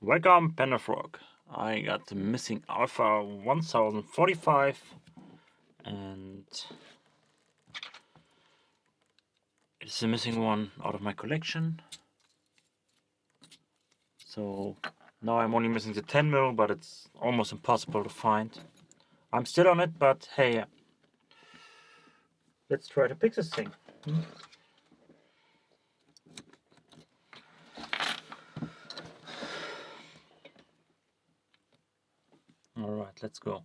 Welcome, Panda-Frog. I got the missing Alpha 1045 and it's the missing one out of my collection. So now I'm only missing the 10mm, but it's almost impossible to find. I'm still on it, but hey, let's try to pick this thing. Alright, let's go.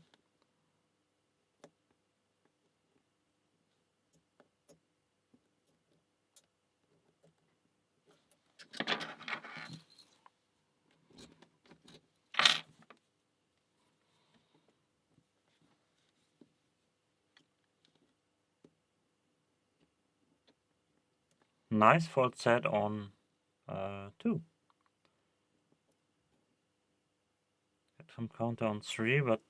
Nice fault set on 2. Got some counter on 3, but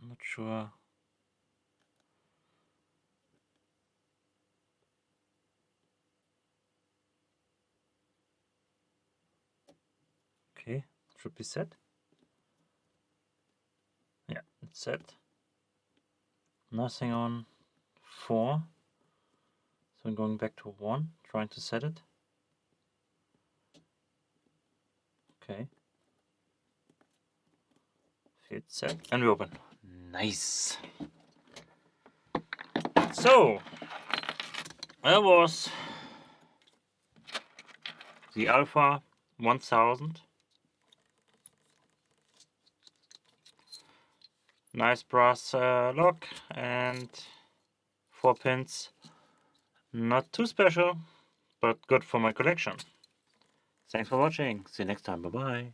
I'm not sure. Okay, should be set. Yeah, it's set. Nothing on 4. So I'm going back to 1, trying to set it. Okay. It's set. And we open. Nice. So, that was the Alpha 1000. Nice brass lock and 4 pins. Not too special, but good for my collection. Thanks for watching. See you next time. Bye bye.